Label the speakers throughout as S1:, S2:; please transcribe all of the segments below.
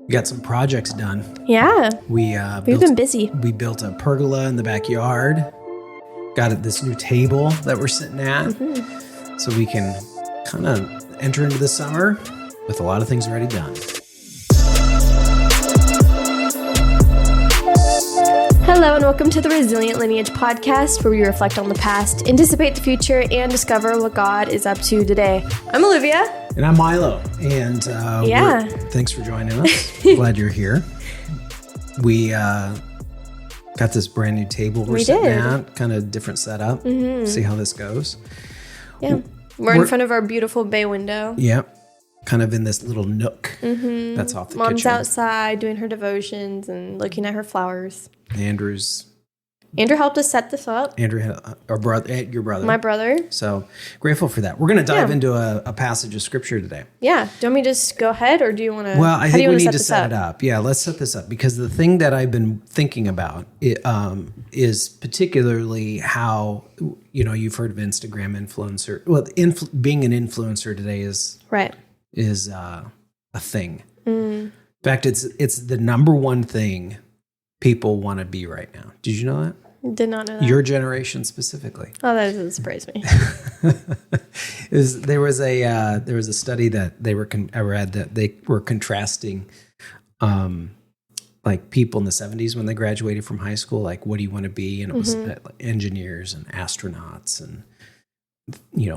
S1: We got some projects done.
S2: Yeah.
S1: We've
S2: been busy.
S1: We built a pergola in the backyard. Got this new table that we're sitting at. Mm-hmm. So we can kind of enter into the summer with a lot of things already done.
S2: Hello and welcome to the Resilient Lineage podcast, where we reflect on the past, anticipate the future, and discover what God is up to today. I'm Olivia.
S1: And I'm Milo. And thanks for joining us. Glad you're here. We got this brand new table we're sitting at, kind of different setup. Mm-hmm. See how this goes.
S2: Yeah. We're in front of our beautiful bay window.
S1: Yep. Kind of in this little nook that's off the
S2: Mom's
S1: kitchen.
S2: Mom's outside doing her devotions and looking at her flowers.
S1: Andrew
S2: helped us set this up.
S1: Andrew, our brother, your brother.
S2: My brother.
S1: So grateful for that. We're going to dive into a passage of scripture today.
S2: Yeah. Do you want me to just go ahead, or do you want to?
S1: Well, I think we need to set it up. Yeah, let's set this up, because the thing that I've been thinking about is particularly how, you've heard of Instagram influencer. Well, being an influencer today is a thing. In fact, it's the number one thing people want to be right now. Did you know that?
S2: Did not know that.
S1: Your generation specifically.
S2: Oh, that doesn't surprise me.
S1: There was a study that I read that they were contrasting, like people in the 70s when they graduated from high school, like what do you want to be? And it was engineers and astronauts and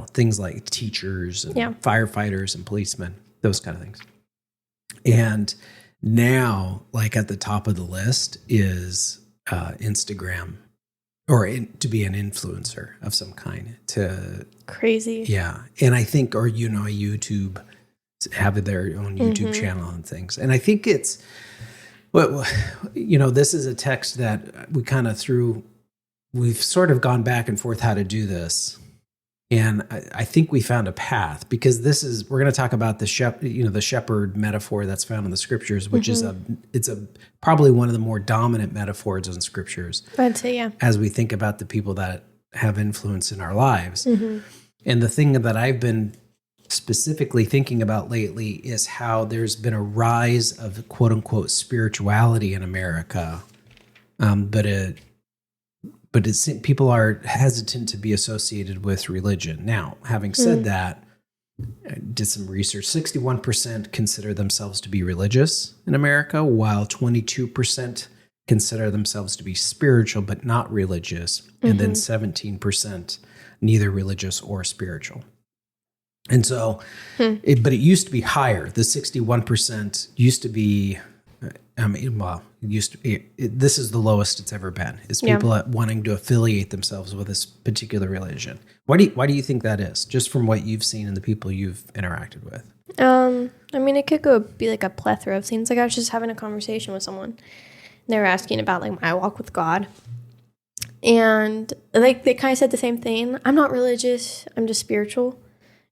S1: things like teachers and firefighters and policemen, those kind of things. And now, like at the top of the list is Instagram, or to be an influencer of some kind.
S2: Crazy. Yeah.
S1: And I think, or YouTube, have their own YouTube channel and things. And I think it's, this is a text that we kind of we've sort of gone back and forth how to do this. And I think we found a path, because we're going to talk about the shepherd metaphor that's found in the scriptures, which is probably one of the more dominant metaphors in scriptures.
S2: I'd say, yeah.
S1: As we think about the people that have influence in our lives. Mm-hmm. And the thing that I've been specifically thinking about lately is how there's been a rise of quote unquote spirituality in America. But people are hesitant to be associated with religion. Now, having said that, I did some research. 61% consider themselves to be religious in America, while 22% consider themselves to be spiritual but not religious, and then 17% neither religious or spiritual. And so, but it used to be higher. The 61% used to be... this is the lowest it's ever been, is people wanting to affiliate themselves with this particular religion. Why do you think that is, just from what you've seen and the people you've interacted with?
S2: It could be like a plethora of things. Like, I was just having a conversation with someone, and they were asking about like my walk with God. And like they kind of said the same thing. I'm not religious, I'm just spiritual.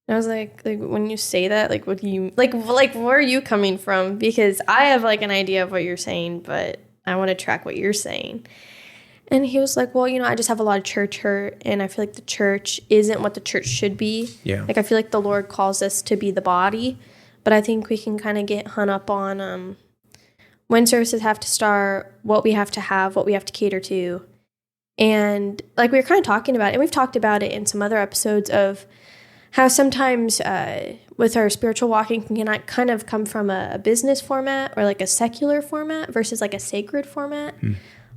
S2: And I was like when you say that, like, what do you, like where are you coming from? Because I have like an idea of what you're saying, but I want to track what you're saying. And he was like, well, I just have a lot of church hurt, and I feel like the church isn't what the church should be. Yeah. Like, I feel like the Lord calls us to be the body, but I think we can kind of get hung up on when services have to start, what we have to have, what we have to cater to. And like we were kind of talking about it, and we've talked about it in some other episodes of how sometimes with our spiritual walking can kind of come from a business format or like a secular format versus like a sacred format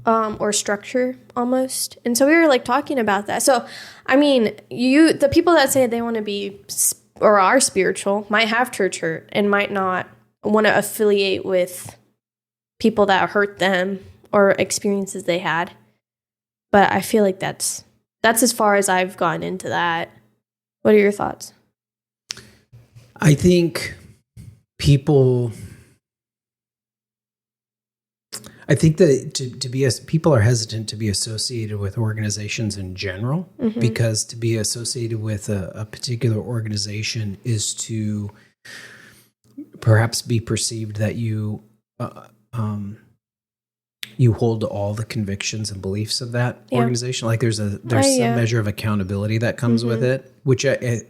S2: or structure almost. And so we were like talking about that. So, the people that say they want to be or are spiritual might have church hurt and might not want to affiliate with people that hurt them or experiences they had. But I feel like that's as far as I've gone into that. What are your thoughts?
S1: I think people... that people are hesitant to be associated with organizations in general, because to be associated with a particular organization is to perhaps be perceived that you hold to all the convictions and beliefs of that organization. Like there's some measure of accountability that comes with it, which I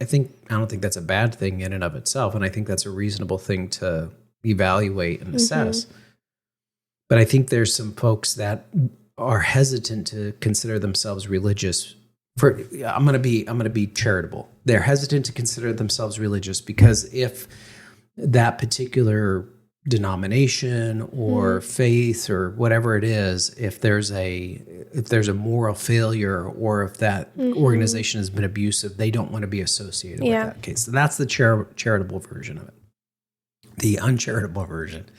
S1: don't think that's a bad thing in and of itself. And I think that's a reasonable thing to evaluate and assess. But I think there's some folks that are hesitant to consider themselves religious. I'm going to be charitable. They're hesitant to consider themselves religious because if that particular denomination or faith or whatever it is, if there's a moral failure or if that organization has been abusive, they don't want to be associated with that case. So that's the charitable version of it. The uncharitable version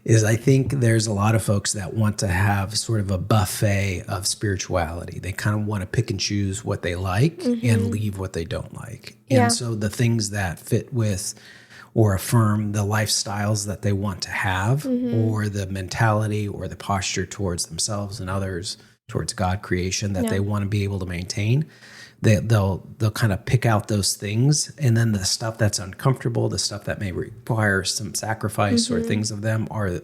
S1: is I think there's a lot of folks that want to have sort of a buffet of spirituality. They kind of want to pick and choose what they like and leave what they don't like. And so the things that fit with or affirm the lifestyles that they want to have or the mentality or the posture towards themselves and others, towards God creation that they want to be able to maintain, they'll kind of pick out those things, and then the stuff that's uncomfortable, the stuff that may require some sacrifice or things of them are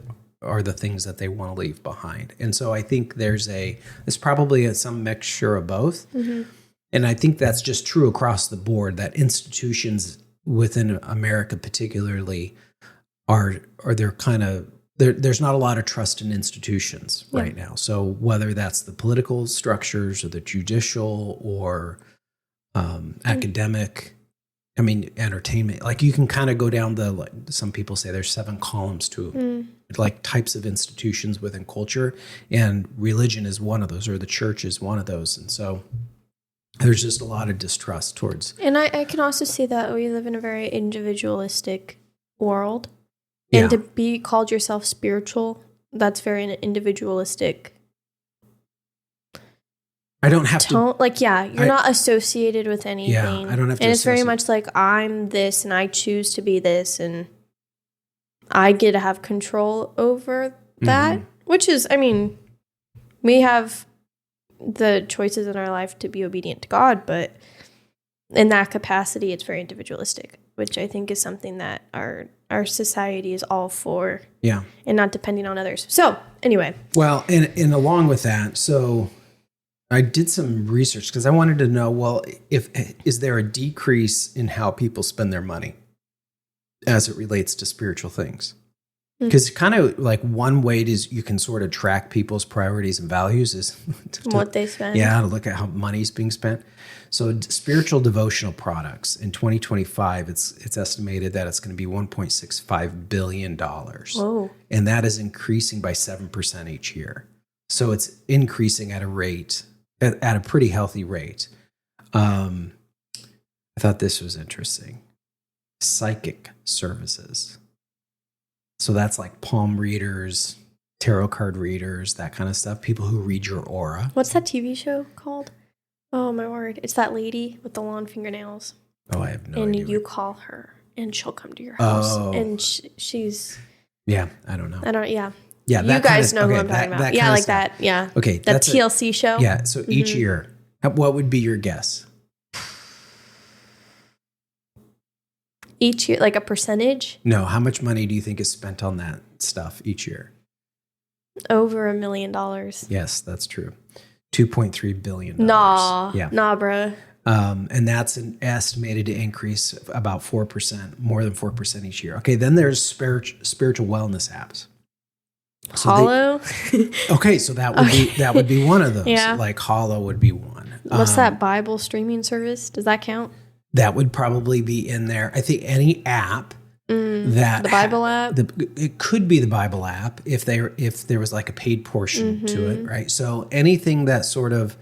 S1: the things that they want to leave behind. And so I think there's probably some mixture of both. And I think that's just true across the board, that institutions within America particularly there's not a lot of trust in institutions right now. So whether that's the political structures or the judicial or academic, entertainment, like you can kind of go down some people say there's 7 columns to like types of institutions within culture, and religion is one of those, or the church is one of those. And so there's just a lot of distrust towards.
S2: And I can also see that we live in a very individualistic world. And to be called yourself spiritual, that's very individualistic.
S1: I don't have to.
S2: Like, you're not associated with anything.
S1: Yeah, I don't have to.
S2: And it's very much like, I'm this and I choose to be this and I get to have control over that, which is, we have the choices in our life to be obedient to God, but in that capacity, it's very individualistic, which I think is something that our society is all for. Yeah. And not depending on others. So anyway.
S1: Well, and along with that, so I did some research because I wanted to know, well, is there a decrease in how people spend their money as it relates to spiritual things? Because kind of like one way you can sort of track people's priorities and values is
S2: what they spend.
S1: Yeah, to look at how money's being spent. So spiritual devotional products in 2025, it's estimated that it's going to be $1.65 billion. Whoa. And that is increasing by 7% each year. So it's increasing at a pretty healthy rate. I thought this was interesting. Psychic services. So that's like palm readers, tarot card readers, that kind of stuff. People who read your aura.
S2: What's that TV show called? Oh, my word. It's that lady with the long fingernails.
S1: Oh, I have no idea.
S2: And you call her, and she'll come to your house. Oh. And she's...
S1: Yeah, I don't know.
S2: Yeah.
S1: Yeah,
S2: you guys know who I'm talking about. Yeah, like that. Yeah.
S1: Okay.
S2: That TLC show.
S1: Yeah, so each year, what would be your guess?
S2: Each year, like a percentage?
S1: No, how much money do you think is spent on that stuff each year?
S2: Over $1 million.
S1: Yes, that's true. $2.3 billion.
S2: Nah,
S1: yeah.
S2: Bruh.
S1: And that's estimated to increase about 4%, more than 4% each year. Okay, then there's spiritual wellness apps. So
S2: Hollow?
S1: So that would be one of those. Yeah. Like Hollow would be one.
S2: What's that Bible streaming service? Does that count?
S1: That would probably be in there. I think any app that
S2: the Bible app.
S1: It could be the Bible app if there was like a paid portion to it, right? So anything that sort of,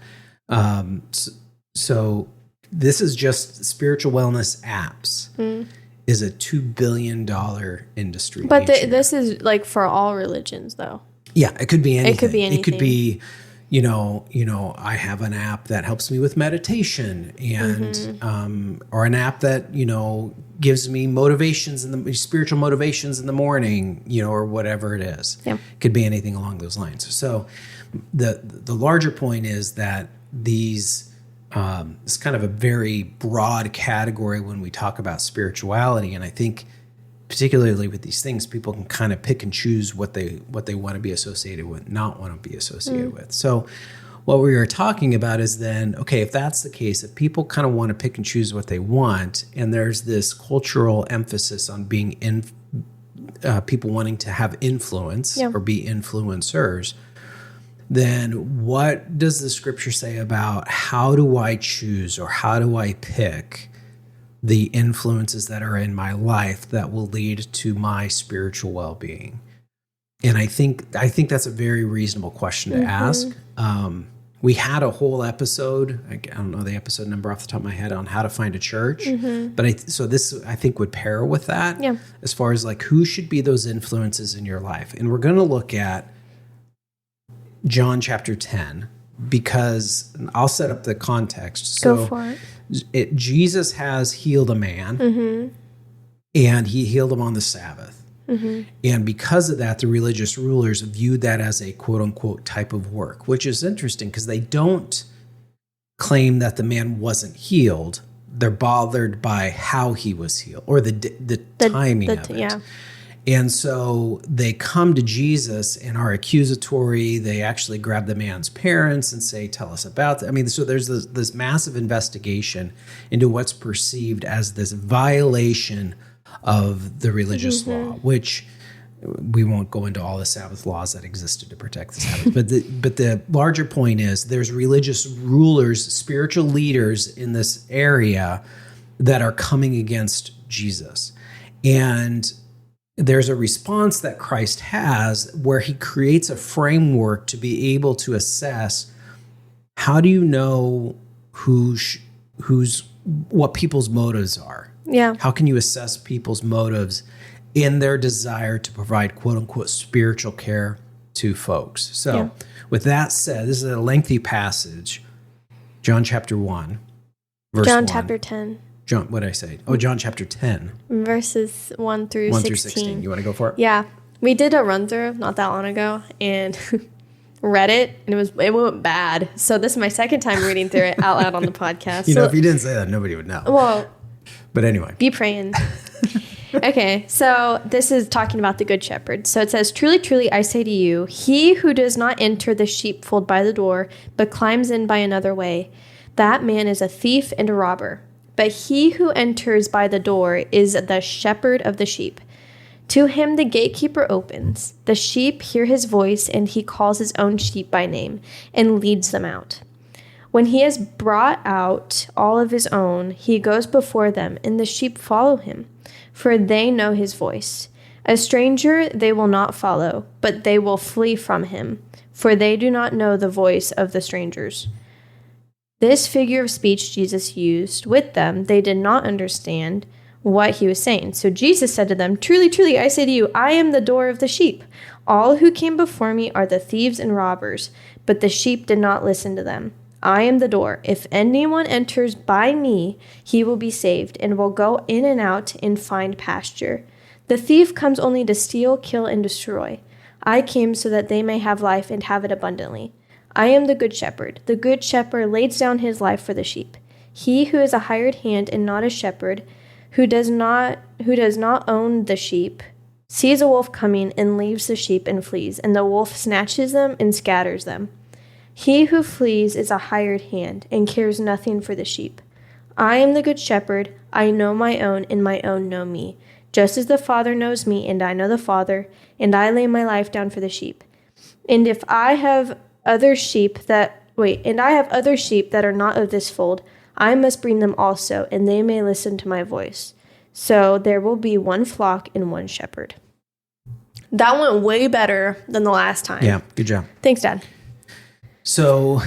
S1: so this is just spiritual wellness apps is a $2 billion industry.
S2: But this is like for all religions, though.
S1: Yeah, it could be anything.
S2: It could be anything.
S1: It could be. I have an app that helps me with meditation and, or an app that, gives me spiritual motivations in the morning, or whatever it is. Yeah. It could be anything along those lines. So the larger point is that it's kind of a very broad category when we talk about spirituality. And I think particularly with these things, people can kind of pick and choose what they want to be associated with, not want to be associated with. So what we were talking about is then, okay, if that's the case, if people kind of want to pick and choose what they want, and there's this cultural emphasis on being people wanting to have influence
S2: Yeah.
S1: or be influencers, then what does the scripture say about how do I choose or how do I pick the influences that are in my life that will lead to my spiritual well-being? And I think that's a very reasonable question to ask. We had a whole episode, I don't know the episode number off the top of my head, on how to find a church. But so this, I think, would pair with that as far as like who should be those influences in your life. And we're going to look at John chapter 10, because I'll set up the context. So
S2: Go for it.
S1: Jesus has healed a man, and he healed him on the Sabbath. And because of that, the religious rulers viewed that as a quote unquote type of work, which is interesting because they don't claim that the man wasn't healed. They're bothered by how he was healed or the timing of it.
S2: Yeah.
S1: And so they come to Jesus and are accusatory. They actually grab the man's parents and say, tell us about that. I mean, so there's this massive investigation into what's perceived as this violation of the religious law, which we won't go into all the Sabbath laws that existed to protect the Sabbath. But the larger point is there's religious rulers, spiritual leaders in this area that are coming against Jesus. And there's a response that Christ has where he creates a framework to be able to assess how do you know what people's motives are.
S2: Yeah.
S1: How can you assess people's motives in their desire to provide quote unquote spiritual care to folks? So with that said, this is a lengthy passage. John chapter 1, verse 1.
S2: John chapter 10.
S1: John, what did I say? Oh, John chapter 10.
S2: Verses 1 through
S1: 1
S2: 16.
S1: through 16. You want to go for it?
S2: Yeah. We did a run through not that long ago and read it, and it went bad. So this is my second time reading through it out loud on the podcast.
S1: You know, if you didn't say that, nobody would know.
S2: Well,
S1: but anyway.
S2: be praying. Okay, so this is talking about the Good Shepherd. So it says, truly, truly, I say to you, he who does not enter the sheepfold by the door, but climbs in by another way, that man is a thief and a robber. But he who enters by the door is the shepherd of the sheep. To him the gatekeeper opens. The sheep hear his voice, and he calls his own sheep by name and leads them out. When he has brought out all of his own, he goes before them, and the sheep follow him, for they know his voice. A stranger they will not follow, but they will flee from him, for they do not know the voice of the strangers. This figure of speech Jesus used with them, they did not understand what he was saying. So Jesus said to them, truly, truly, I say to you, I am the door of the sheep. All who came before me are the thieves and robbers, but the sheep did not listen to them. I am the door. If anyone enters by me, he will be saved and will go in and out and find pasture. The thief comes only to steal, kill, and destroy. I came so that they may have life and have it abundantly. I am the good shepherd. The good shepherd lays down his life for the sheep. He who is a hired hand and not a shepherd, who does not own the sheep, sees a wolf coming and leaves the sheep and flees, and the wolf snatches them and scatters them. He who flees is a hired hand and cares nothing for the sheep. I am the good shepherd. I know my own, and my own know me, just as the Father knows me, and I know the Father, and I lay my life down for the sheep. And if I have other sheep that are not of this fold, I must bring them also, and they may listen to my voice. So there will be one flock and one shepherd. That went way better than the last time.
S1: Yeah, good job.
S2: Thanks, Dad.
S1: So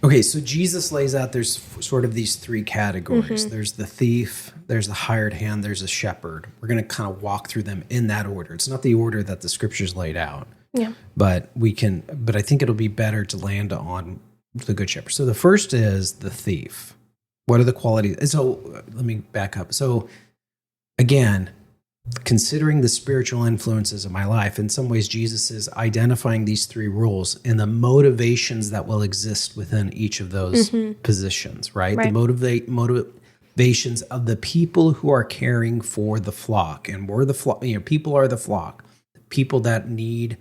S1: Jesus lays out there's sort of these three categories. There's the thief, there's the hired hand, there's a shepherd. We're going to kind of walk through them in that order. It's not the order that the scriptures laid out.
S2: Yeah.
S1: But I think it'll be better to land on the good shepherd. So the first is the thief. What are the qualities? So let me back up. So again, considering the spiritual influences of my life, in some ways, Jesus is identifying these three rules and the motivations that will exist within each of those positions, right? The motivations of the people who are caring for the flock. And we're the flock, people are the flock. People that need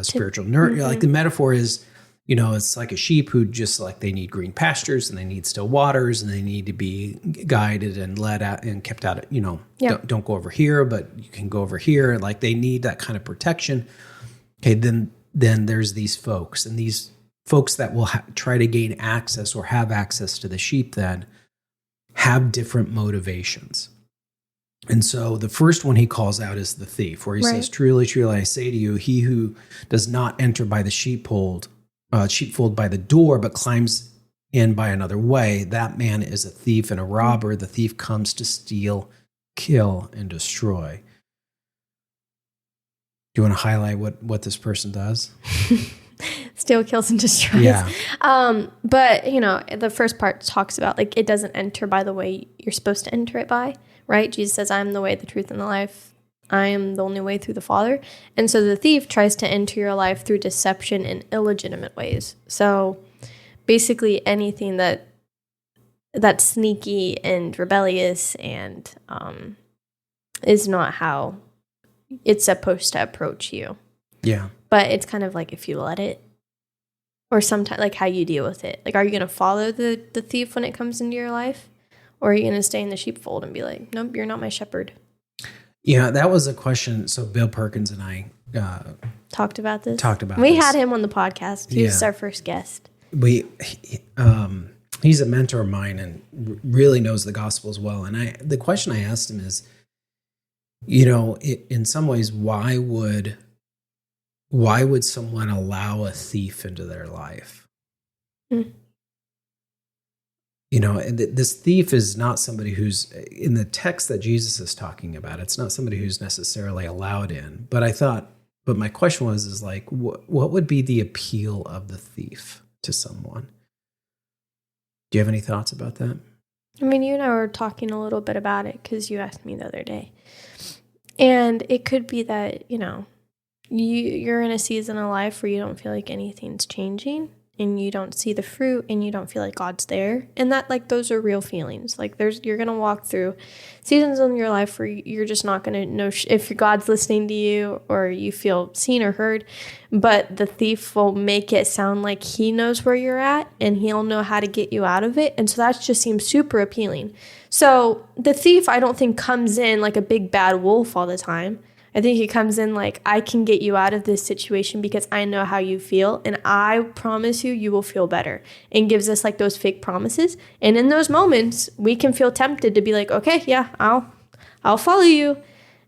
S1: spiritual nurture. Like the metaphor is, it's like a sheep who just like they need green pastures and they need still waters and they need to be guided and led out and kept out. Don't go over here, but you can go over here. Like they need that kind of protection. Okay, then there's these folks, and these folks that will try to gain access or have access to the sheep then have different motivations. And so the first one he calls out is the thief, where he says, "Truly, truly, I say to you, he who does not enter by the sheepfold by the door, but climbs in by another way, that man is a thief and a robber. The thief comes to steal, kill, and destroy." Do you want to highlight what this person does?
S2: Steal, kills, and destroys.
S1: Yeah.
S2: But, the first part talks about, like, it doesn't enter by the way you're supposed to enter it by, right? Jesus says, "I am the way, the truth, and the life. I am the only way through the Father." And so the thief tries to enter your life through deception and illegitimate ways. So basically anything that's sneaky and rebellious and is not how it's supposed to approach you.
S1: Yeah.
S2: But it's kind of like if you let it, or sometimes like how you deal with it. Like, are you going to follow the thief when it comes into your life? Or are you going to stay in the sheepfold and be like, "Nope, you're not my shepherd"?
S1: Yeah, that was a question. So Bill Perkins and I
S2: talked about this.
S1: We
S2: had him on the podcast. He was our first guest.
S1: He's a mentor of mine and really knows the gospel as well. And the question I asked him is, in some ways, why would someone allow a thief into their life? This thief is not somebody who's in the text that Jesus is talking about. It's not somebody who's necessarily allowed in. But my question is like, what would be the appeal of the thief to someone? Do you have any thoughts about that?
S2: I mean, you and I were talking a little bit about it because you asked me the other day. And it could be that, you're in a season of life where you don't feel like anything's changing and you don't see the fruit and you don't feel like God's there. And that, like, those are real feelings. Like, you're going to walk through seasons in your life where you're just not going to know if God's listening to you or you feel seen or heard. But the thief will make it sound like he knows where you're at and he'll know how to get you out of it. And so that just seems super appealing. So the thief, I don't think, comes in like a big bad wolf all the time. I think he comes in like, "I can get you out of this situation because I know how you feel, and I promise you will feel better," and gives us like those fake promises. And in those moments, we can feel tempted to be like, "Okay, yeah, I'll follow you."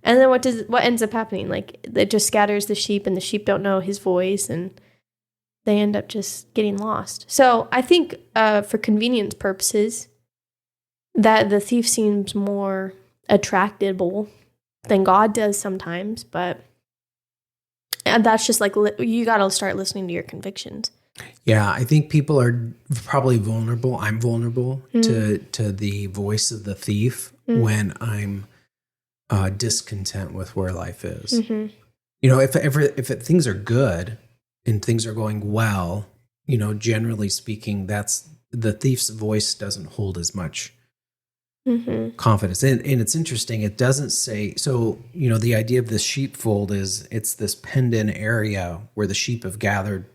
S2: And then what ends up happening? Like, it just scatters the sheep, and the sheep don't know his voice, and they end up just getting lost. So I think for convenience purposes, that the thief seems more attractable than God does sometimes, but that's just like, you got to start listening to your convictions.
S1: Yeah, I think people are probably vulnerable. I'm vulnerable to the voice of the thief when I'm discontent with where life is. Mm-hmm. If things are good and things are going well, generally speaking, that's the thief's voice doesn't hold as much confidence. And it's interesting. It doesn't say, so, the idea of this sheepfold is it's this penned-in area where the sheep have gathered,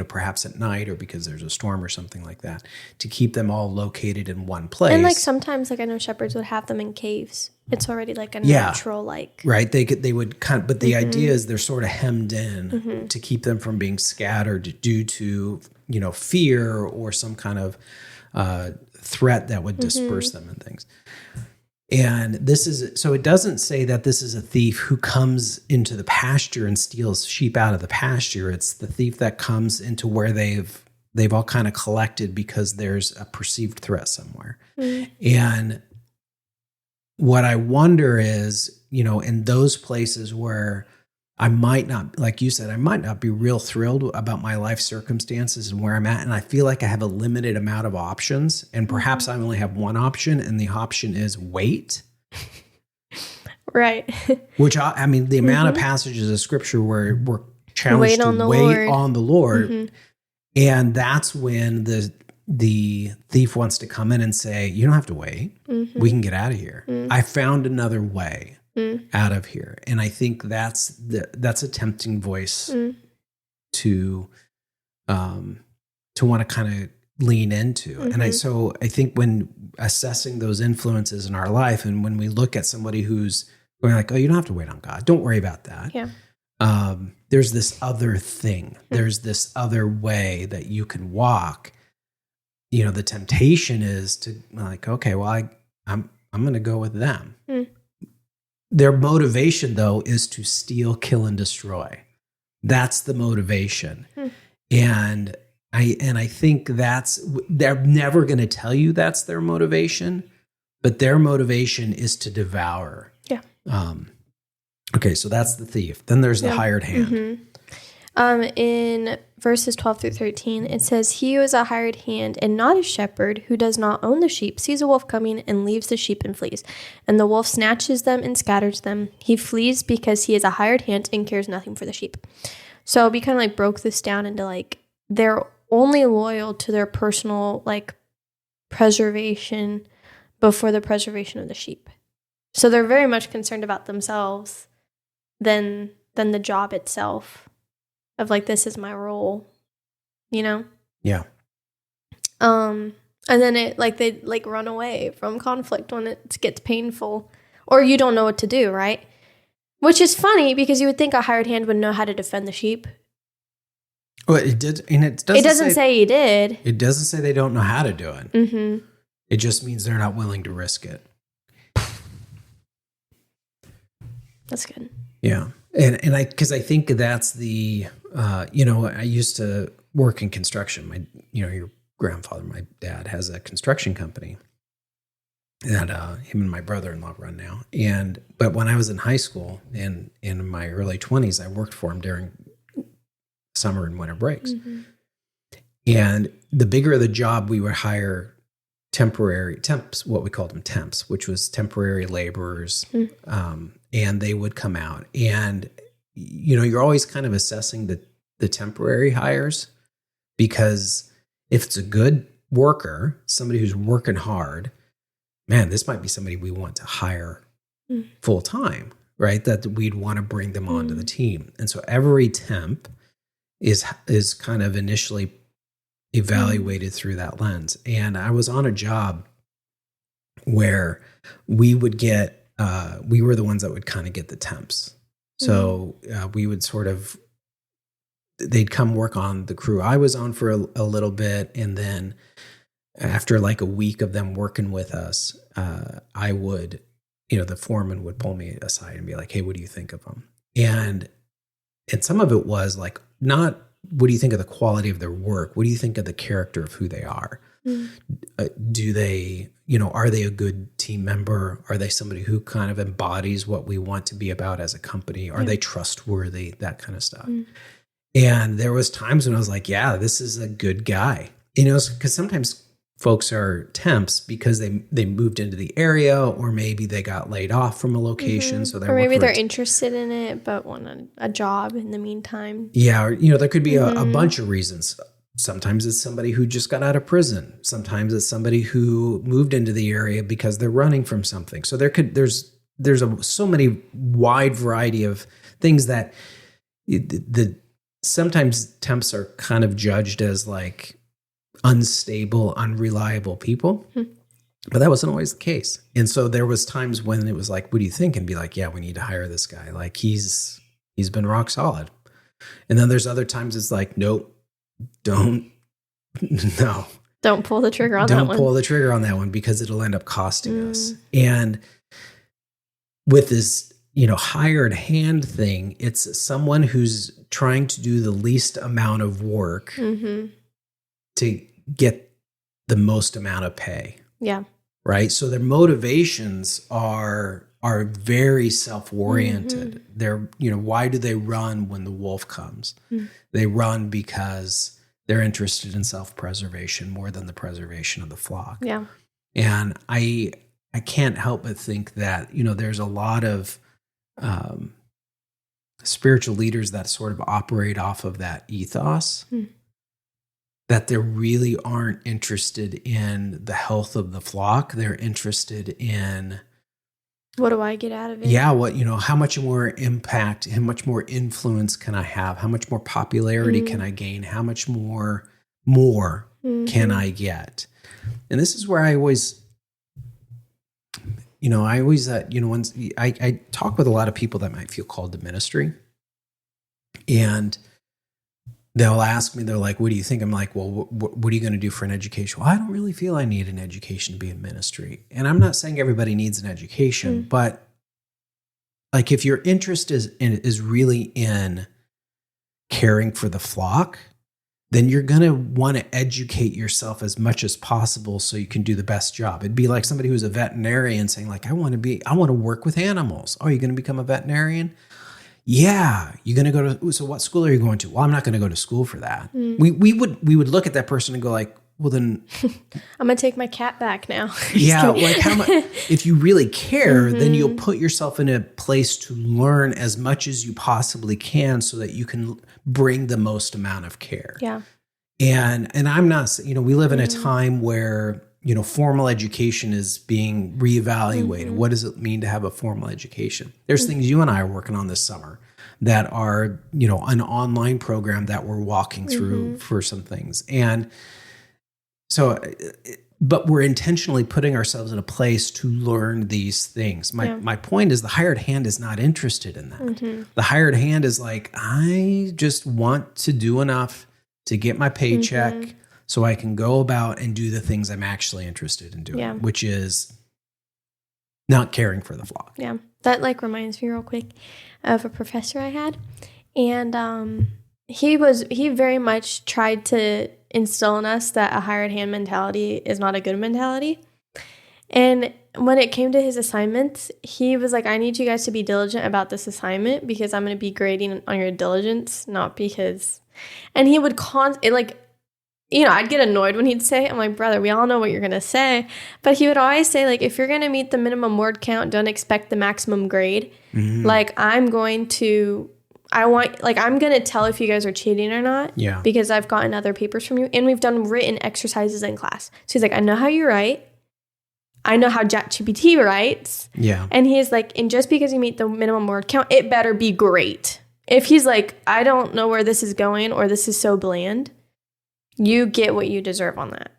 S1: perhaps at night or because there's a storm or something like that, to keep them all located in one place.
S2: And like sometimes, like I know shepherds would have them in caves. It's already like a natural, like.
S1: Right. They would but the idea is they're sort of hemmed in to keep them from being scattered due to, fear or some kind of threat that would disperse them and things. And so it doesn't say that this is a thief who comes into the pasture and steals sheep out of the pasture. It's the thief that comes into where they've all kind of collected because there's a perceived threat somewhere. And what I wonder is, in those places where I might not, like you said, I might not be real thrilled about my life circumstances and where I'm at. And I feel like I have a limited amount of options. And perhaps I only have one option. And the option is wait.
S2: Right.
S1: Which, the amount of passages of scripture where we're challenged to wait on the Lord. And that's when the thief wants to come in and say, "You don't have to wait. We can get out of here. I found another way out of here." And I think that's a tempting voice to to want to kind of lean into. And I think when assessing those influences in our life, and when we look at somebody who's going like, oh, you don't have to wait on God, don't worry about that.
S2: Yeah.
S1: There's this other thing. There's this other way that you can walk. You know, the temptation is to like, okay, well, I'm going to go with them. Their motivation, though, is to steal, kill, and destroy. That's the motivation. And I think they're never going to tell you that's their motivation, but their motivation is to devour.
S2: Yeah.
S1: Okay, so that's the thief. Then there's the hired hand.
S2: In verses 12 through 13, it says, he who is a hired hand and not a shepherd, who does not own the sheep, sees a wolf coming and leaves the sheep and flees. And the wolf snatches them and scatters them. He flees because he is a hired hand and cares nothing for the sheep. So we kind of like broke this down into like, they're only loyal to their personal like preservation before the preservation of the sheep. So they're very much concerned about themselves than the job itself of like, this is my role, you know?
S1: Yeah.
S2: And then they like run away from conflict when it gets painful or you don't know what to do, right? Which is funny because you would think a hired hand would know how to defend the sheep.
S1: Well, it did, and it
S2: doesn't say he did.
S1: It doesn't say they don't know how to do it.
S2: Mm-hmm.
S1: It just means they're not willing to risk it.
S2: That's good.
S1: Yeah. And because I think that's the, I used to work in construction. Your grandfather, my dad, has a construction company that him and my brother-in-law run now. But when I was in high school and in my early 20s, I worked for him during summer and winter breaks. And the bigger the job, we would hire temporary temps, what we called them temps, which was temporary laborers. And they would come out. And, you're always kind of assessing the temporary hires, because if it's a good worker, somebody who's working hard, man, this might be somebody we want to hire full time, right? That we'd want to bring them onto the team. And so every temp is kind of initially evaluated through that lens. And I was on a job where we would get, we were the ones that would kind of get the temps. So we would they'd come work on the crew I was on for a little bit. And then after like a week of them working with us, I would, the foreman would pull me aside and be like, hey, what do you think of them? And some of it was like, not what do you think of the quality of their work? What do you think of the character of who they are? Do they, are they a good team member? Are they somebody who kind of embodies what we want to be about as a company? Are they trustworthy? That kind of stuff. And there was times when I was like, yeah, this is a good guy. Because sometimes folks are temps because they moved into the area, or maybe they got laid off from a location. So
S2: or maybe they're interested in it, but want a job in the meantime.
S1: Yeah. Or, there could be a bunch of reasons. Sometimes it's somebody who just got out of prison. Sometimes it's somebody who moved into the area because they're running from something. So there's so many wide variety of things that sometimes temps are kind of judged as like unstable, unreliable people. But that wasn't always the case. And so there was times when it was like, what do you think? And be like, yeah, we need to hire this guy. Like he's been rock solid. And then there's other times it's like, nope, don't
S2: pull the trigger on that one.
S1: Don't pull the trigger on that one, because it'll end up costing us. And with this, hired hand thing, it's someone who's trying to do the least amount of work to get the most amount of pay.
S2: Yeah.
S1: Right. So their motivations are very self-oriented. They're, why do they run when the wolf comes? They run because they're interested in self-preservation more than the preservation of the flock.
S2: Yeah.
S1: And I can't help but think that, there's a lot of spiritual leaders that sort of operate off of that ethos. That they really aren't interested in the health of the flock. They're interested in
S2: What do I get out of it?
S1: Yeah, how much more impact, how much more influence can I have? How much more popularity can I gain? How much more can I get? And this is where I always, once I talk with a lot of people that might feel called to ministry, and they'll ask me, they're like, what do you think? I'm like, well, what are you going to do for an education? Well, I don't really feel I need an education to be in ministry. And I'm not saying everybody needs an education, but like if your interest is really in caring for the flock, then you're going to want to educate yourself as much as possible so you can do the best job. It'd be like somebody who's a veterinarian saying like, I want to work with animals. Oh, you're going to become a veterinarian? Yeah. You're going to go to, so what school are you going to? Well, I'm not going to go to school for that. We would look at that person and go like, well then.
S2: I'm going to take my cat back now.
S1: Yeah. Like how much, if you really care, then you'll put yourself in a place to learn as much as you possibly can so that you can bring the most amount of care.
S2: Yeah.
S1: And I'm not, we live in a time where, formal education is being reevaluated. What does it mean to have a formal education? There's things you and I are working on this summer that are, an online program that we're walking through for some things. And so, but we're intentionally putting ourselves in a place to learn these things. My point is the hired hand is not interested in that. The hired hand is like, I just want to do enough to get my paycheck so I can go about and do the things I'm actually interested in doing, which is not caring for the flock.
S2: Yeah. That reminds me real quick of a professor I had. And he very much tried to instill in us that a hired hand mentality is not a good mentality. And when it came to his assignments, he was like, I need you guys to be diligent about this assignment because I'm going to be grading on your diligence, not because. And he would I'd get annoyed when he'd say, I'm like, brother, we all know what you're going to say. But he would always say, like, if you're going to meet the minimum word count, don't expect the maximum grade. Like, I'm going to tell if you guys are cheating or not. Yeah. Because I've gotten other papers from you. And we've done written exercises in class. So he's like, I know how you write. I know how ChatGPT writes. Yeah. And he's like, and just because you meet the minimum word count, it better be great. If he's like, I don't know where this is going or this is so bland, you get what you deserve on that.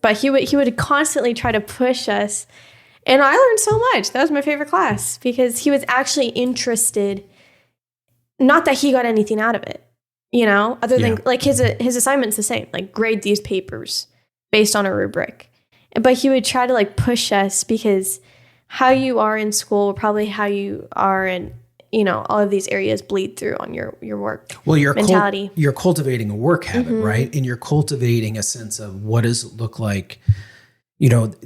S2: But he would constantly try to push us. And I learned so much. That was my favorite class because he was actually interested. Not that he got anything out of it, other than like his assignment's the same, like grade these papers based on a rubric. But he would try to push us because how you are in school, probably how you are in, all of these areas bleed through on your work mentality.
S1: You're cultivating a work habit, right? And you're cultivating a sense of what does it look like,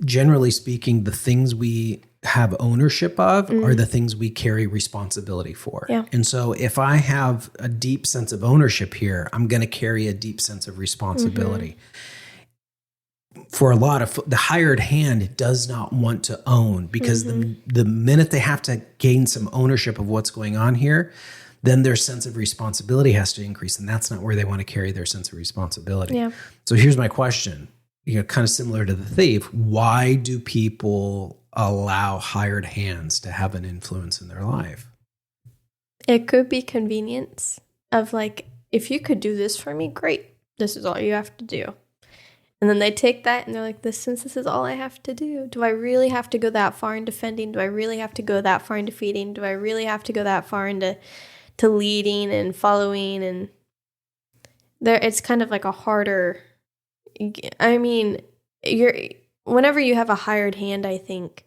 S1: generally speaking, the things we have ownership of are the things we carry responsibility for. Yeah. And so if I have a deep sense of ownership here, I'm going to carry a deep sense of responsibility. For a lot of the hired hand does not want to own because the minute they have to gain some ownership of what's going on here, then their sense of responsibility has to increase. And that's not where they want to carry their sense of responsibility. Yeah. So here's my question, kind of similar to the thief. Why do people allow hired hands to have an influence in their life?
S2: It could be convenience of if you could do this for me, great. This is all you have to do. And then they take that and they're like, since this is all I have to do I really have to go that far in defending? Do I really have to go that far in defeating? Do I really have to go that far into leading and following? And it's kind of like a harder, whenever you have a hired hand, I think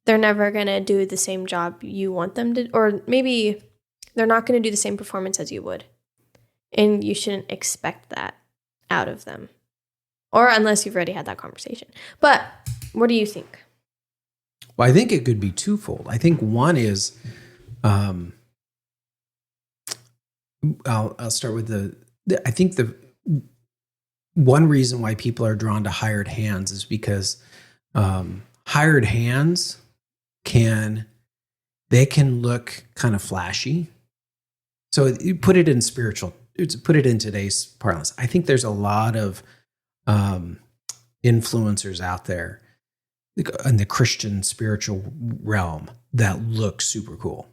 S2: they're never going to do the same job you want them to, or maybe they're not going to do the same performance as you would. And you shouldn't expect that out of them. Or unless you've already had that conversation. But what do you think?
S1: Well, I think it could be twofold. I think one is, I'll start with I think the one reason why people are drawn to hired hands is because hired hands can look kind of flashy. So you put it in today's parlance. I think there's a lot of influencers out there in the Christian spiritual realm that look super cool.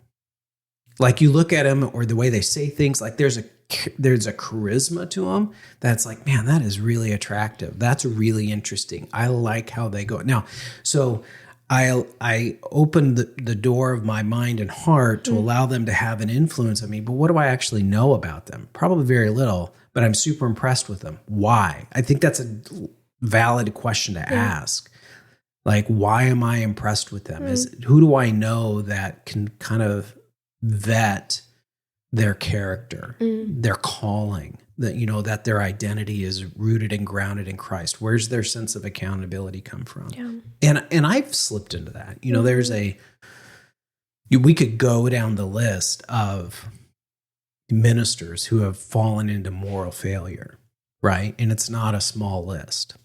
S1: Like you look at them or the way they say things, like there's a charisma to them that's like, man, that is really attractive. That's really interesting. I like how they go. Now, so I opened the door of my mind and heart to allow them to have an influence on me. But what do I actually know about them? Probably very little, but I'm super impressed with them. Why? I think that's a valid question to ask. Like, why am I impressed with them? Who do I know that can kind of vet their character, their calling, that, you know, that their identity is rooted and grounded in Christ? Where's their sense of accountability come from? Yeah. And I've slipped into that. You know, we could go down the list of ministers who have fallen into moral failure, right? And it's not a small list.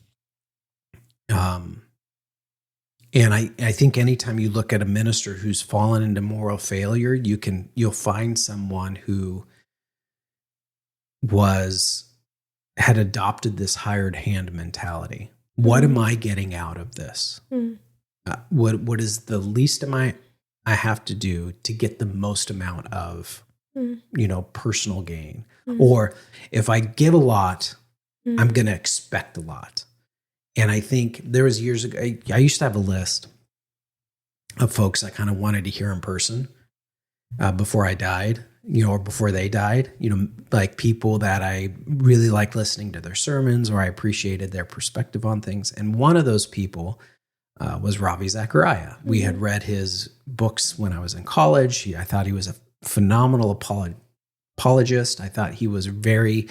S1: And I think anytime you look at a minister who's fallen into moral failure, you'll find someone who had adopted this hired hand mentality. What am I getting out of this? What is the least I have to do to get the most amount of personal gain? Or if I give a lot, I'm going to expect a lot. And I think there was years ago, I used to have a list of folks I kind of wanted to hear in person before I died, or before they died, like people that I really liked listening to their sermons, or I appreciated their perspective on things. And one of those people was Ravi Zachariah. We had read his books when I was in college. I thought he was a phenomenal apologist. I thought he was very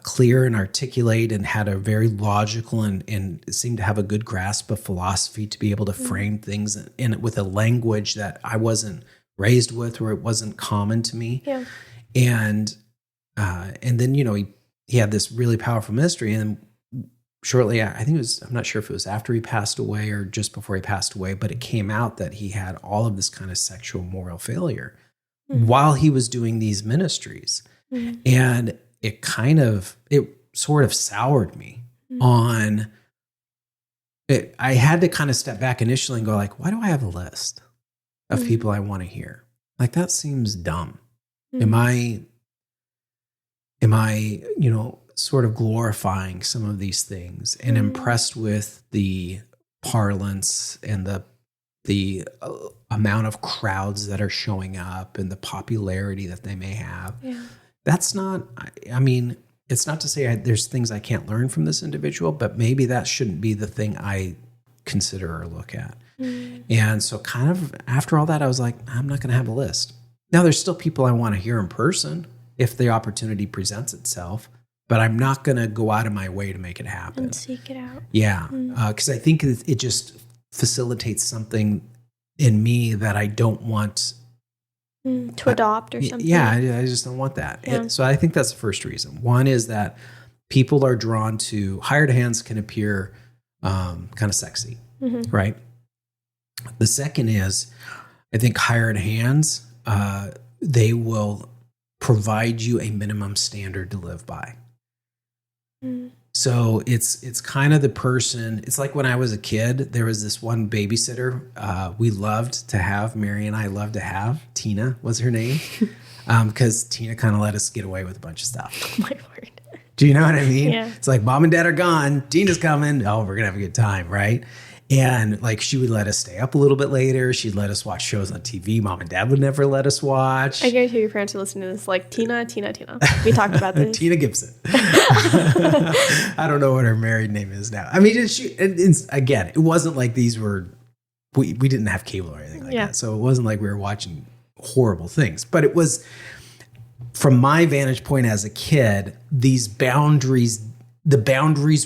S1: clear and articulate and had a very logical and seemed to have a good grasp of philosophy to be able to frame things with a language that I wasn't raised with, or it wasn't common to me. Yeah. And then, he had this really powerful ministry. And shortly, I'm not sure if it was after he passed away or just before he passed away, but it came out that he had all of this kind of sexual moral failure while he was doing these ministries. And it sort of soured me on it. I had to kind of step back initially and go like, why do I have a list of people I want to hear? Like, that seems dumb. Am I, sort of glorifying some of these things and impressed with the parlance and the amount of crowds that are showing up and the popularity that they may have? Yeah. That's not, it's not to say there's things I can't learn from this individual, but maybe that shouldn't be the thing I consider or look at. And so kind of after all that, I was like, I'm not going to have a list. Now, there's still people I want to hear in person if the opportunity presents itself, but I'm not going to go out of my way to make it happen.
S2: And seek it out.
S1: Yeah, because I think it just facilitates something in me that I don't want
S2: to adopt or something.
S1: Yeah, I just don't want that. Yeah. So I think that's the first reason. One is that people are drawn to hired hands can appear kind of sexy, right? The second is, I think hired hands, they will provide you a minimum standard to live by. So it's kind of the person, it's like when I was a kid, there was this one babysitter we loved to have, Mary and I loved to have, Tina was her name, because Tina kind of let us get away with a bunch of stuff.
S2: Oh my word.
S1: Do you know what I mean?
S2: Yeah.
S1: It's like mom and dad are gone, Tina's coming, oh, we're going to have a good time, right? And like she would let us stay up a little bit later. She'd let us watch shows on TV mom and dad would never let us watch.
S2: I guarantee your parents are listening to this like, Tina. We talked about this.
S1: Tina Gibson. I don't know what her married name is now. I mean, again, it wasn't like these were, we didn't have cable or anything like that. So it wasn't like we were watching horrible things. But it was, from my vantage point as a kid, the boundaries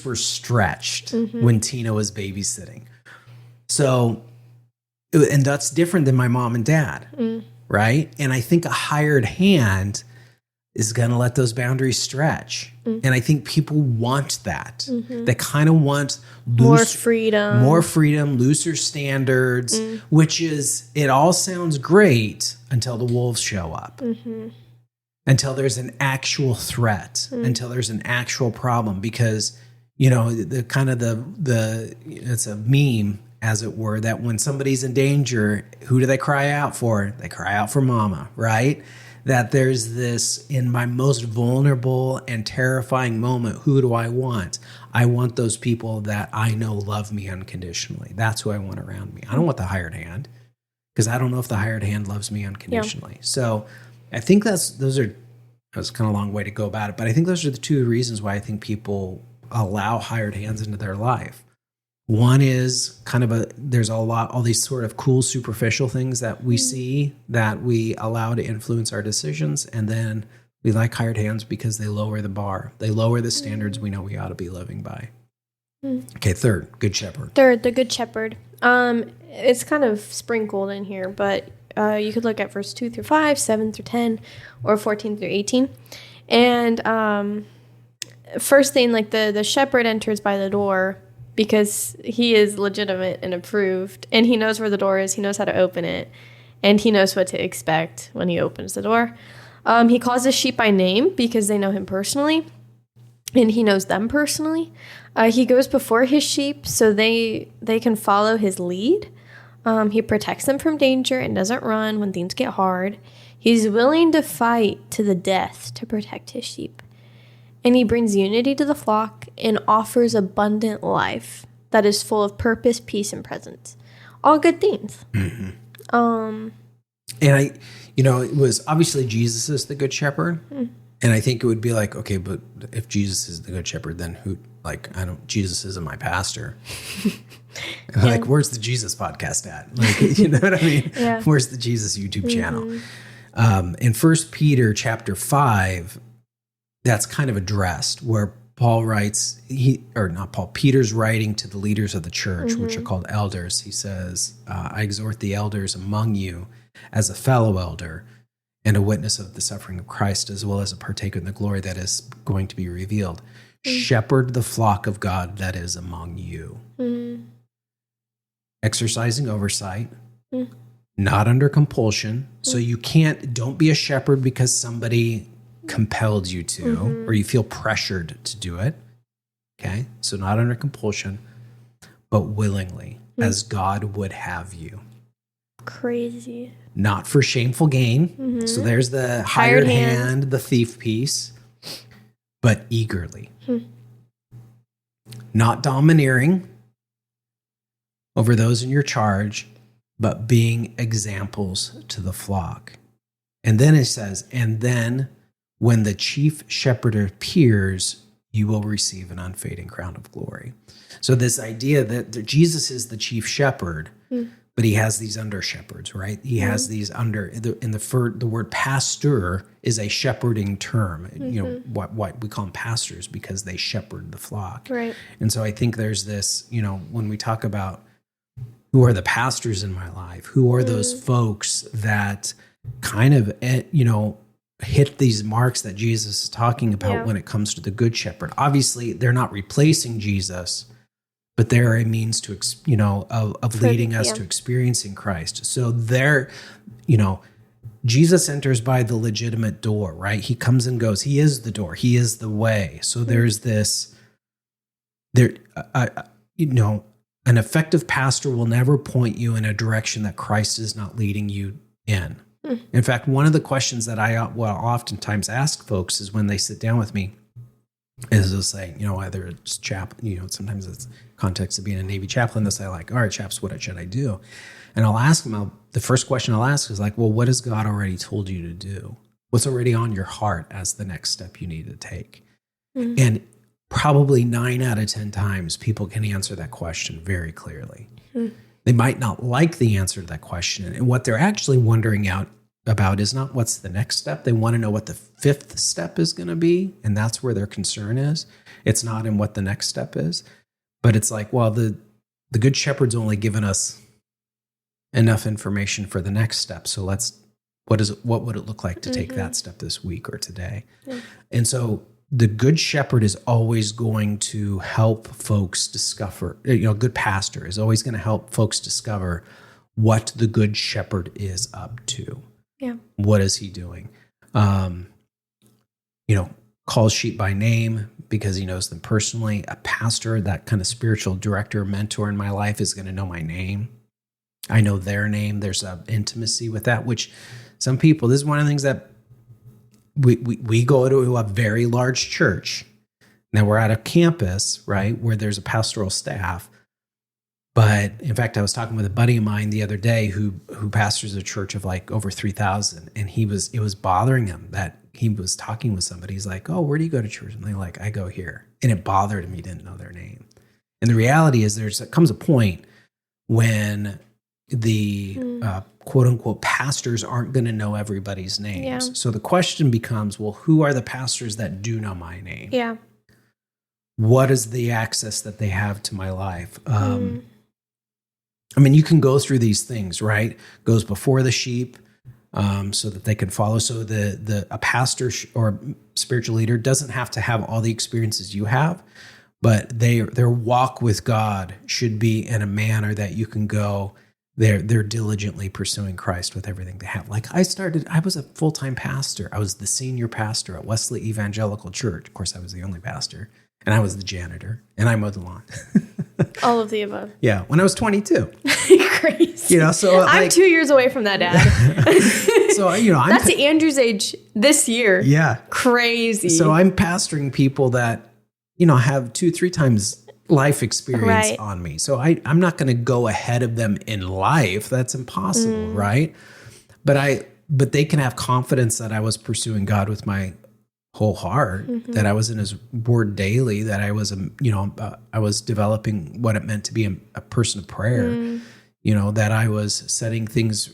S1: were stretched when Tina was babysitting. So, and that's different than my mom and dad, right? And I think a hired hand is going to let those boundaries stretch. And I think people want that. They kind of want
S2: more freedom,
S1: looser standards, which is, it all sounds great until the wolves show up. Until there's an actual threat, until there's an actual problem, because, it's a meme. as it were, that when somebody's in danger, who do they cry out for? They cry out for mama, right? That there's this, in my most vulnerable and terrifying moment, who do I want? I want those people that I know love me unconditionally. That's who I want around me. I don't want the hired hand, because I don't know if the hired hand loves me unconditionally. Yeah. So I think that's kind of a long way to go about it, but I think those are the two reasons why I think people allow hired hands into their life. One is kind of there's all these sort of cool superficial things that we see that we allow to influence our decisions. And then we like hired hands because they lower the bar. They lower the standards we know we ought to be living by. Okay, third, good shepherd.
S2: Third, the good shepherd. It's kind of sprinkled in here, but you could look at verse 2 through 5, 7 through 10, or 14 through 18. And first thing, like the shepherd enters by the door, because he is legitimate and approved, and he knows where the door is, he knows how to open it, and he knows what to expect when he opens the door. He calls his sheep by name because they know him personally, and he knows them personally. He goes before his sheep so they can follow his lead. He protects them from danger and doesn't run when things get hard. He's willing to fight to the death to protect his sheep. And he brings unity to the flock and offers abundant life that is full of purpose, peace, and presence. All good things.
S1: Mm-hmm. And it was obviously Jesus is the good shepherd. And I think it would be like, okay, but if Jesus is the good shepherd, then Jesus isn't my pastor. Like, where's the Jesus podcast at? Like, you know what I mean?
S2: Yeah.
S1: Where's the Jesus YouTube channel? In 1 Peter chapter 5, that's kind of addressed where Paul writes, Peter's writing to the leaders of the church, which are called elders. He says, I exhort the elders among you as a fellow elder and a witness of the suffering of Christ, as well as a partaker in the glory that is going to be revealed. Shepherd the flock of God that is among you. Exercising oversight, not under compulsion. So don't be a shepherd because somebody compelled you to, or you feel pressured to do it. Okay. So not under compulsion, but willingly, as God would have you.
S2: Crazy.
S1: Not for shameful gain. So there's the hired hand, the thief piece, but eagerly. Not domineering over those in your charge, but being examples to the flock. And then it says, and then when the chief shepherd appears, you will receive an unfading crown of glory. So this idea that Jesus is the chief shepherd, but he has these under shepherds, right? He has these under, the word pastor is a shepherding term. You know, what we call them pastors because they shepherd the flock.
S2: Right.
S1: And so I think there's this, when we talk about who are the pastors in my life, who are those folks that kind of, hit these marks that Jesus is talking about when it comes to the good shepherd. Obviously, they're not replacing Jesus, but they're a means to, of leading us to experiencing Christ. So Jesus enters by the legitimate door, right? He comes and goes. He is the door. He is the way. So there's this, an effective pastor will never point you in a direction that Christ is not leading you in. In fact, one of the questions that I will oftentimes ask folks is when they sit down with me is they'll say, whether it's sometimes it's context of being a Navy chaplain, they'll say like, all right, chaps, what should I do? And I'll ask them, the first question I'll ask is like, well, what has God already told you to do? What's already on your heart as the next step you need to take? And probably 9 out of 10 times people can answer that question very clearly. They might not like the answer to that question. And what they're actually wondering about is not what's the next step. They want to know what the 5th step is going to be. And that's where their concern is. It's not in what the next step is. But it's like, well, the good shepherd's only given us enough information for the next step. So what would it look like to take that step this week or today? And so the good shepherd is always going to help folks discover, good pastor is always going to help folks discover what the good shepherd is up to.
S2: Yeah.
S1: What is he doing? Calls sheep by name, because he knows them personally. A pastor, that kind of spiritual director, mentor in my life, is going to know my name. I know their name. There's an intimacy with that, which some people, this is one of the things that we go to a very large church. Now we're at a campus, right, where there's a pastoral staff. But in fact, I was talking with a buddy of mine the other day who pastors a church of like over 3,000, and it was bothering him that he was talking with somebody. He's like, "Oh, where do you go to church?" And they're like, "I go here," and it bothered him. He didn't know their name. And the reality is, comes a point when the quote unquote pastors aren't going to know everybody's names.
S2: Yeah.
S1: So the question becomes, well, who are the pastors that do know my name?
S2: Yeah.
S1: What is the access that they have to my life? I mean, you can go through these things, right? Goes before the sheep, so that they can follow. So a pastor or spiritual leader doesn't have to have all the experiences you have, but their walk with God should be in a manner that you can go, they're diligently pursuing Christ with everything they have. Like I was a full-time pastor. I was the senior pastor at Wesley Evangelical Church. Of course, I was the only pastor, and I was the janitor, and I mowed the lawn.
S2: All of the above.
S1: Yeah, when I was 22.
S2: Crazy.
S1: So
S2: I'm 2 years away from that, Dad.
S1: So
S2: that's Andrew's age this year.
S1: Yeah,
S2: crazy.
S1: So I'm pastoring people that have 2-3 times life experience on me. So I'm not going to go ahead of them in life. That's impossible, right? But they can have confidence that I was pursuing God with my whole heart, that I was in His Word daily, that I was I was developing what it meant to be a person of prayer, that I was setting things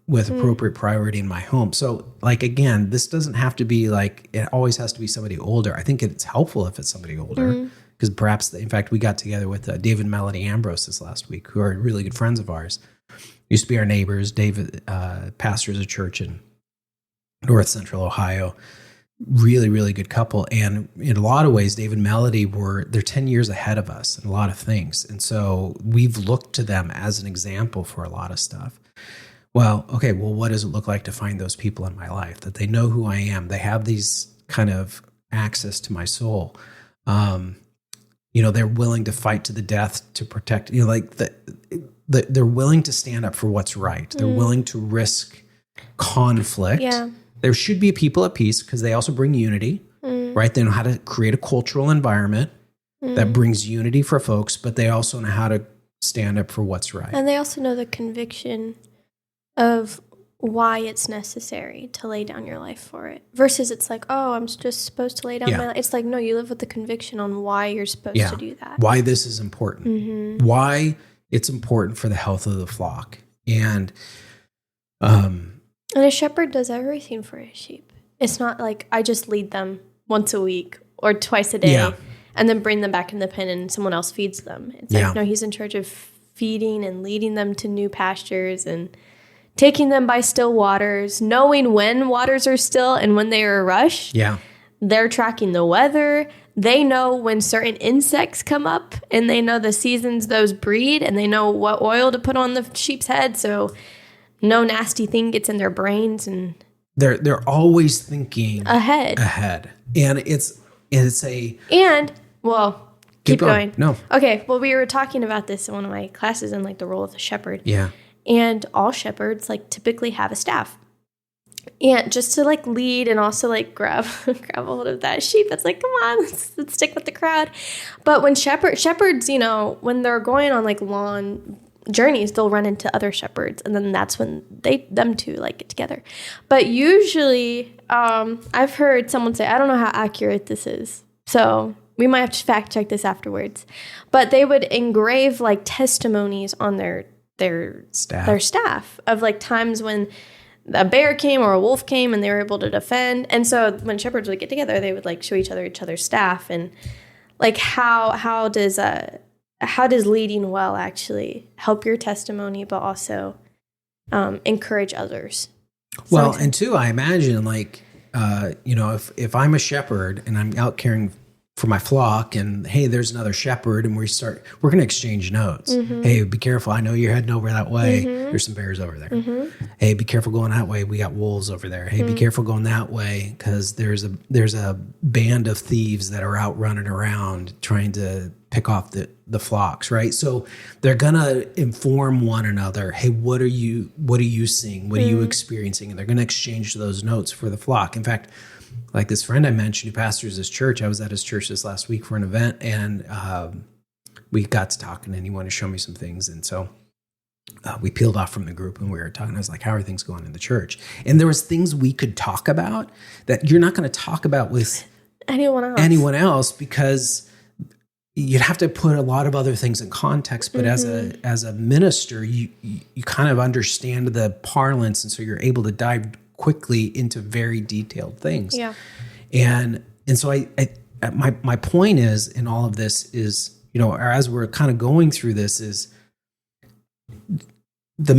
S1: with appropriate priority in my home. So like, again, this doesn't have to be like, it always has to be somebody older. I think it's helpful if it's somebody older, because perhaps, in fact, we got together with David and Melody Ambrose this last week, who are really good friends of ours. Used to be our neighbors. David pastors a church in North Central Ohio. Really, really good couple. And in a lot of ways, Dave and Melody they're 10 years ahead of us in a lot of things. And so we've looked to them as an example for a lot of stuff. Well, what does it look like to find those people in my life, that they know who I am? They have these kind of access to my soul. They're willing to fight to the death to protect, they're willing to stand up for what's right. They're willing to risk conflict.
S2: Yeah.
S1: There should be people at peace because they also bring unity, right? They know how to create a cultural environment that brings unity for folks, but they also know how to stand up for what's right.
S2: And they also know the conviction of why it's necessary to lay down your life for it. Versus it's like, oh, I'm just supposed to lay down my life. It's like, no, you live with the conviction on why you're supposed to do that.
S1: Why this is important. Why it's important for the health of the flock. And
S2: a shepherd does everything for his sheep. It's not like I just lead them once a week or twice a day and then bring them back in the pen and someone else feeds them. It's like, no, he's in charge of feeding and leading them to new pastures and taking them by still waters, knowing when waters are still and when they are a rush.
S1: Yeah.
S2: They're tracking the weather. They know when certain insects come up, and they know the seasons those breed, and they know what oil to put on the sheep's head so no nasty thing gets in their brains. And
S1: they're always thinking ahead. And keep going. No.
S2: Okay, well, we were talking about this in one of my classes in like the role of the shepherd.
S1: Yeah.
S2: And all shepherds like typically have a staff. And just to like lead and also like grab a hold of that sheep. That's like, come on, let's stick with the crowd. But when shepherds, when they're going on like long journeys, they'll run into other shepherds, and then that's when them two like get together. But usually, I've heard someone say, I don't know how accurate this is, so we might have to fact check this afterwards. But they would engrave like testimonies on their staff of like times when a bear came or a wolf came and they were able to defend. And so when shepherds would get together, they would like show each other's staff, and like how does leading well actually help your testimony, but also encourage others?
S1: Well, and two, I imagine like, if I'm a shepherd and I'm out caring for my flock, and hey, there's another shepherd, and we're going to exchange notes. Hey, be careful. I know you're heading over that way. There's some bears over there. Hey, be careful going that way. We got wolves over there. Hey, be careful going that way, because there's a band of thieves that are out running around trying to pick off the flocks, right? So they're going to inform one another. Hey, what are you seeing? What are you experiencing? And they're going to exchange those notes for the flock. In fact, like this friend I mentioned who pastors this church, I was at his church this last week for an event, and we got to talking, and he wanted to show me some things. And so we peeled off from the group, and we were talking. I was like, how are things going in the church? And there was things we could talk about that you're not going to talk about with anyone else, because you'd have to put a lot of other things in context. But as a minister, you kind of understand the parlance, and so you're able to dive quickly into very detailed things. Yeah. And so my point is in all of this is, as we're kind of going through this, is so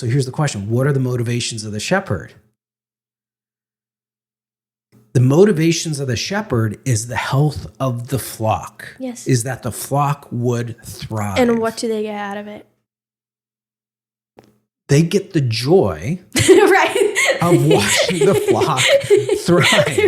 S1: here's the question. What are the motivations of the shepherd? The motivations of the shepherd is the health of the flock.
S2: Yes.
S1: Is that the flock would thrive. And
S2: what do they get out of it?
S1: They get the joy
S2: right.
S1: of watching the flock thrive.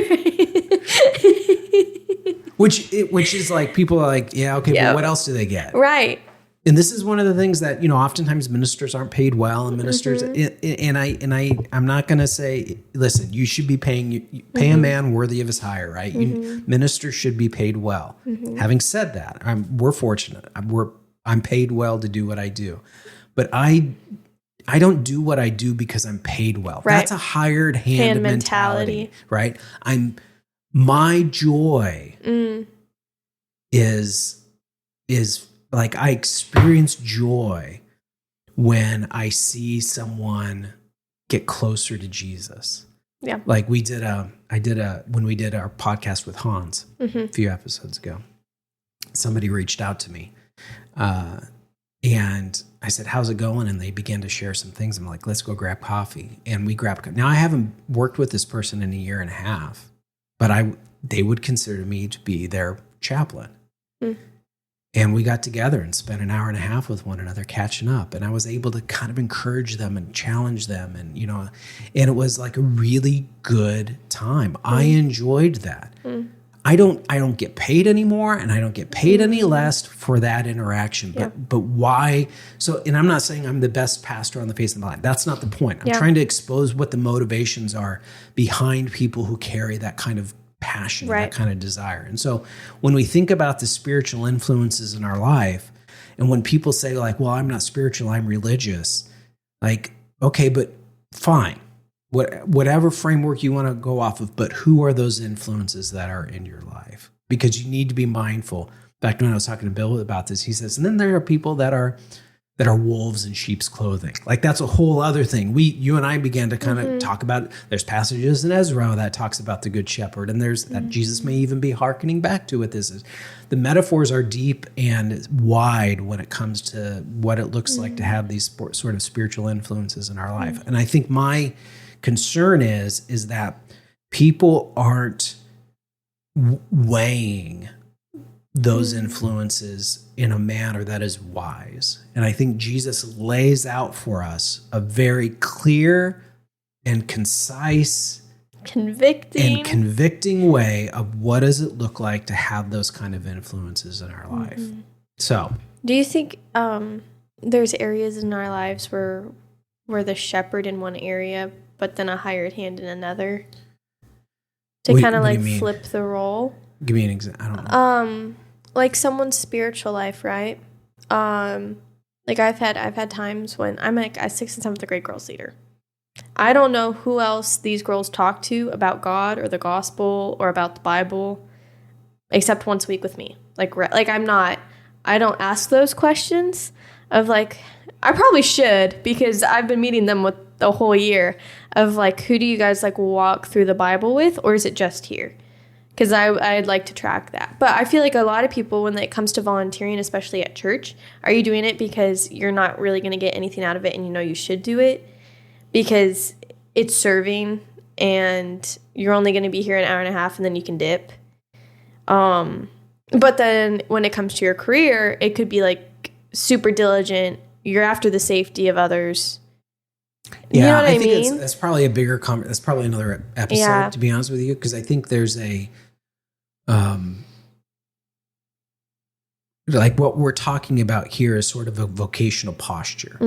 S1: Which is like, people are like, yeah, okay, but what else do they get?
S2: Right.
S1: And this is one of the things that, oftentimes ministers aren't paid well, and ministers, I'm not going to say, listen, you should be pay a man worthy of his hire, right? Ministers should be paid well. Having said that, we're fortunate. I'm paid well to do what I do, but I don't do what I do because I'm paid well. Right. That's a hired hand mentality, right? My joy is like, I experience joy when I see someone get closer to Jesus. Yeah. Like when we did our podcast with Hans a few episodes ago, somebody reached out to me, and I said, how's it going? And they began to share some things. I'm like, let's go grab coffee. And we grabbed coffee. Now, I haven't worked with this person in a year and a half, but they would consider me to be their chaplain. And we got together and spent an hour and a half with one another catching up. And I was able to kind of encourage them and challenge them. And, and it was like a really good time. I enjoyed that. I don't get paid anymore, and I don't get paid any less for that interaction. But why? So, and I'm not saying I'm the best pastor on the face of the planet. That's not the point. I'm trying to expose what the motivations are behind people who carry that kind of passion, that kind of desire. And so when we think about the spiritual influences in our life, and when people say like, well, I'm not spiritual, I'm religious, like, okay, but fine. Whatever framework you want to go off of, but who are those influences that are in your life? Because you need to be mindful. Back when I was talking to Bill about this, he says, and then there are people that are wolves in sheep's clothing. Like, that's a whole other thing. You and I began to kind of talk about, there's passages in Ezra that talks about the good shepherd, and there's that Jesus may even be hearkening back to what this is. The metaphors are deep and wide when it comes to what it looks like to have these sort of spiritual influences in our life. And I think my concern is that people aren't weighing those influences in a manner that is wise. And I think Jesus lays out for us a very clear and concise, convicting way of what does it look like to have those kind of influences in our life. So,
S2: do you think there's areas in our lives where we're the shepherd in one area, but then a hired hand in another, to kind of like flip the role?
S1: Give me an example. I don't know.
S2: Like someone's spiritual life, right? Like I've had times when I'm like a 6th and 7th grade girls leader. I don't know who else these girls talk to about God or the gospel or about the Bible, except once a week with me. I don't ask those questions of like, I probably should, because I've been meeting them with the whole year of like, who do you guys like walk through the Bible with, or is it just here? Because I'd like to track that. But I feel like a lot of people, when it comes to volunteering, especially at church, are you doing it because you're not really going to get anything out of it and you know you should do it because it's serving and you're only going to be here an hour and a half and then you can dip? But then when it comes to your career, it could be like super diligent. You're after the safety of others.
S1: Yeah,
S2: you know what I
S1: think
S2: mean?
S1: that's probably a bigger that's probably another episode, to be honest with you, because I think there's a like what we're talking about here is sort of a vocational posture,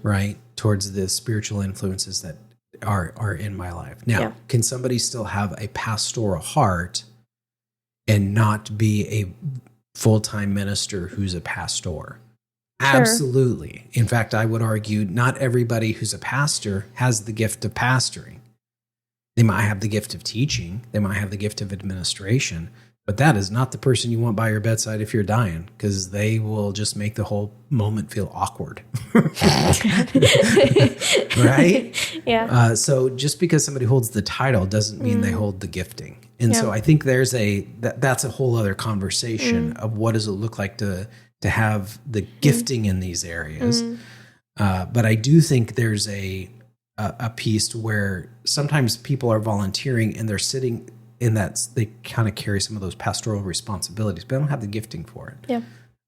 S1: right, towards the spiritual influences that are in my life. Now, can somebody still have a pastoral heart and not be a full-time minister who's a pastor? Sure. Absolutely. In fact, I would argue not everybody who's a pastor has the gift of pastoring. They might have the gift of teaching. They might have the gift of administration. But that is not the person you want by your bedside if you're dying, because they will just make the whole moment feel awkward. Right?
S2: Yeah.
S1: So just because somebody holds the title doesn't mean they hold the gifting. And so I think there's that's a whole other conversation of what does it look like to have the gifting in these areas. But I do think there's a piece where sometimes people are volunteering and they're sitting in that they kind of carry some of those pastoral responsibilities, but they don't have the gifting for it.
S2: Yeah.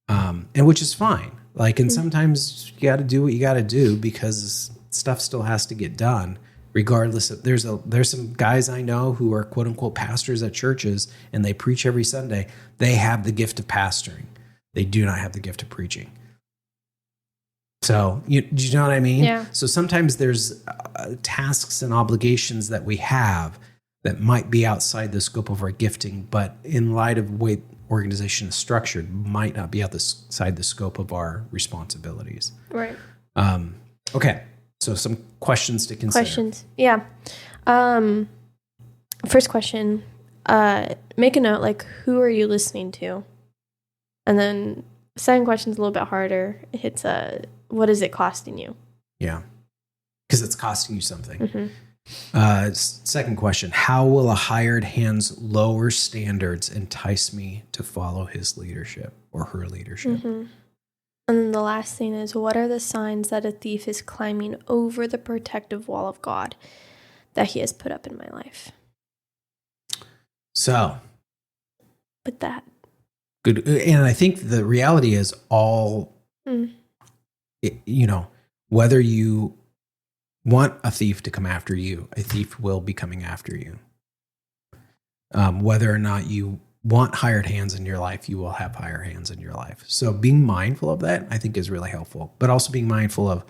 S1: And which is fine. Like, and sometimes you got to do what you got to do because stuff still has to get done. Regardless of, there's some guys I know who are quote unquote pastors at churches and they preach every Sunday. They have the gift of pastoring. They do not have the gift of preaching. So do you know what I mean?
S2: Yeah.
S1: So sometimes there's tasks and obligations that we have that might be outside the scope of our gifting, but in light of the way organization is structured, might not be outside the scope of our responsibilities.
S2: Right.
S1: Okay. So some questions to consider.
S2: Questions. Yeah. First question, make a note, like, who are you listening to? And then second question is a little bit harder. It's what is it costing you?
S1: Yeah. Because it's costing you something. Second question, how will a hired hand's lower standards entice me to follow his leadership or her leadership?
S2: And then the last thing is, what are the signs that a thief is climbing over the protective wall of God that he has put up in my life?
S1: So,
S2: with that.
S1: Good. And I think the reality is all, whether you want a thief to come after you, a thief will be coming after you. Whether or not you want hired hands in your life, you will have hired hands in your life. So being mindful of that, I think, is really helpful. But also being mindful of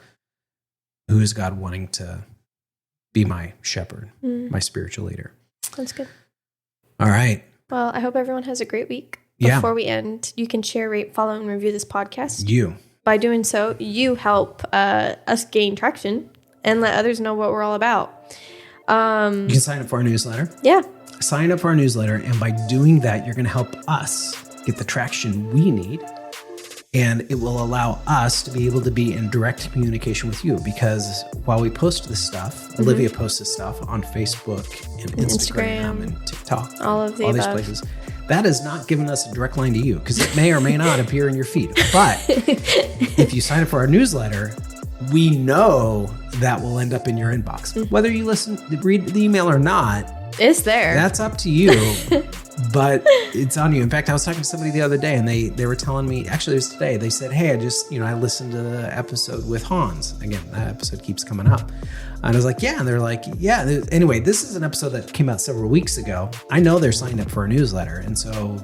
S1: who is God wanting to be my shepherd, my spiritual leader.
S2: That's good.
S1: All right.
S2: Well, I hope everyone has a great week.
S1: Yeah.
S2: Before we end, you can share, rate, follow, and review this podcast.
S1: By
S2: doing so, you help us gain traction and let others know what we're all about.
S1: You can sign up for our newsletter.
S2: Yeah.
S1: Sign up for our newsletter. And by doing that, you're going to help us get the traction we need. And it will allow us to be able to be in direct communication with you. Because while we post this stuff, Olivia posts this stuff on Facebook and Instagram and TikTok.
S2: All of these
S1: places. That has not given us a direct line to you because it may or may not appear in your feed. But if you sign up for our newsletter, we know that will end up in your inbox. Whether you read the email or not,
S2: it's there.
S1: That's up to you, but it's on you. In fact, I was talking to somebody the other day and they were telling me, actually it was today, they said, hey, I just, I listened to the episode with Hans. Again, that episode keeps coming up. And I was like, yeah. And they're like, yeah. Anyway, this is an episode that came out several weeks ago. I know they're signed up for our newsletter. And so,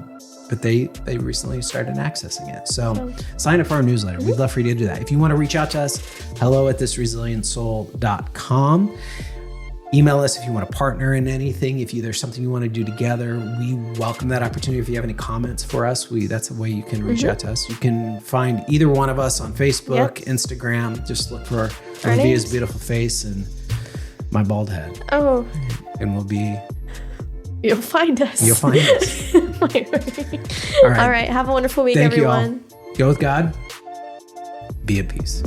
S1: but they recently started accessing it. So sign up for our newsletter. We'd love for you to do that. If you want to reach out to us, hello@thisresilientsoul.com. Email us if you want to partner in anything. If there's something you want to do together, we welcome that opportunity. If you have any comments for us, that's a way you can reach out to us. You can find either one of us on Facebook, Instagram. Just look for Olivia's beautiful face and my bald head. Oh. And
S2: You'll find us.
S1: All right.
S2: All right. Have a wonderful week,
S1: Thank
S2: everyone.
S1: You all. Go with God. Be at peace.